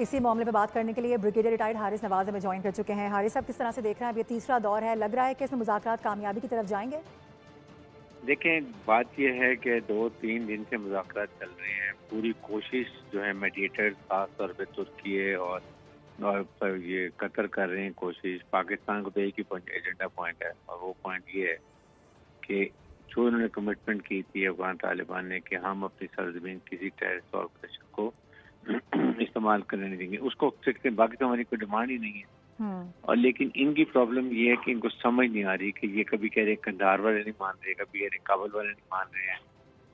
इसी मामले पे बात करने के लिए ब्रिगेडियर रिटायर्ड हारिस नवाज हमें ज्वाइन कर चुके हैं। हारिस साहब, किस तरह से देख रहे हैं? अब ये तीसरा दौर है, लग रहा है कि इसमें मुज़ाकरात कामयाबी की तरफ जाएंगे? देखें, बात यह है कि 2-3 दिन से मुज़ाकरात चल रहे हैं। पूरी कोशिश जो है मीडिएटर्स खास तौर पे तुर्की और ये कतर कर रहे हैं कोशिश। पाकिस्तान को तो एक ही एजेंडा पॉइंट है और वो पॉइंट ये है कि जो उन्होंने कमिटमेंट की थी अफगान तालिबान ने कि हम अपनी सरजमीन किसी टेररिस्ट ऑर्गेनाइजेशन को इस्तेमाल करने नहीं देंगे, उसको बाकी तो हमारी कोई डिमांड ही नहीं है। और लेकिन इनकी प्रॉब्लम ये है कि इनको समझ नहीं आ रही कि ये कभी कह रहे कंधार वाले नहीं मान रहे, कभी कह रहे काबुल वाले नहीं मान रहे हैं,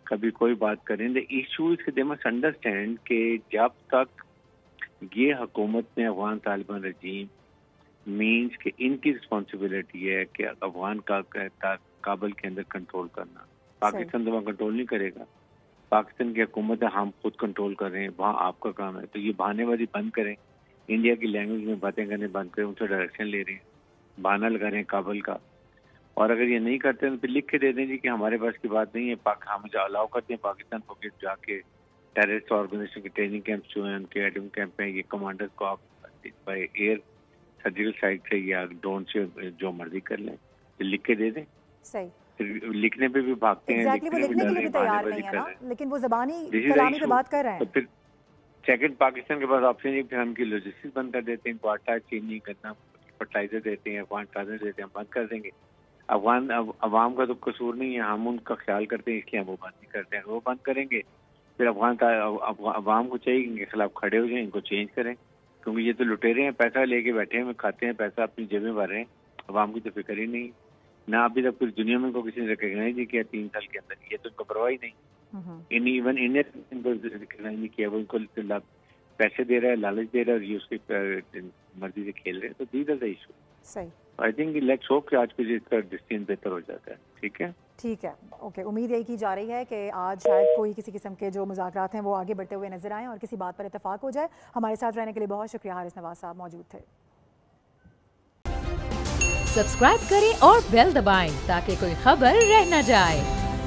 कभी कोई बात करें। The issue is they must understand कि जब तक ये हुकूमत में अफगान तालिबान रजीम मीन्स कि इनकी रिस्पॉन्सिबिलिटी है कि अफगान का काबुल के अंदर कंट्रोल करना। पाकिस्तान तो वहाँ कंट्रोल नहीं करेगा। पाकिस्तान की हुकूमत है हम खुद कंट्रोल कर रहे हैं, वहाँ आपका काम है। तो ये बहानेबाजी बंद करें, इंडिया की लैंग्वेज में बातें करने बंद करें, उनसे डायरेक्शन ले रहे हैं, बहाना लगा रहे हैं काबुल का। और अगर ये नहीं करते हैं तो फिर लिख के दे दें जी कि हमारे पास की बात नहीं है, हम अलाउ करते हैं पाकिस्तान को कि जाके टेररिस्ट ऑर्गेनाइजेशन के ट्रेनिंग कैंप जो हैं, उनके एडम कैंप हैं, ये कमांडर्स को आप बाई एयर सर्जिकल साइट से या ड्रोन से जो मर्जी कर लें, तो लिख के दे दें। सही लिखने पे भी भागते हैं, वो लिखने के लिए भी तैयार नहीं है ना, लेकिन वो ज़बानी कलामी पे बात कर रहे हैं। तो फिर सेकंड पाकिस्तान के पास ऑप्शन है, फिर हम की लॉजिस्टिक्स बंद कर देते हैं, क्वार्टर चेंज नहीं करना, फर्टिलाइजर देते हैं, अफगान ट्रांसफर देते हैं, हम बंद कर देंगे। अफगान अवाम का तो कसूर नहीं है, हम उनका ख्याल करते हैं इसलिए हम वो बंद नहीं करते हैं। वो बंद करेंगे फिर अवाम को चाहिए इनके खिलाफ खड़े हो जाए, इनको चेंज करें, क्योंकि ये तो लुटेरे हैं, पैसा लेके बैठे हैं, खाते हैं पैसा, अपनी जेबें भर रहे हैं, अवाम की तो फिक्र ही नहीं ना। अभी तक पूरी दुनिया में को किसी ने रिकॉग्नाइज नहीं किया 3 साल के अंदर, ये तो उनको परवाह ही नहीं। इवन इनको रिकॉग्नाइज नहीं किया, वो इनको पैसे दे रहा है, लालच दे रहा है और ये उसकी मर्जी से खेल रहे हैं। तो दीज आर द इशू। सही, आई थिंक लेट्स होप कि आज के इसका डिसीजन बेहतर हो जाता है। ठीक है, ठीक है, ओके। उम्मीद यही की जा रही है कि आज शायद कोई किसी किस्म के जो मुज़ाकरात हैं वो आगे बढ़ते हुए नजर आएँ और किसी बात पर इत्तेफाक हो जाए। हमारे साथ रहने के लिए बहुत शुक्रिया, हारिस नवाज साहब मौजूद थे। सब्सक्राइब करें और बेल दबाएं ताकि कोई खबर रह न जाए।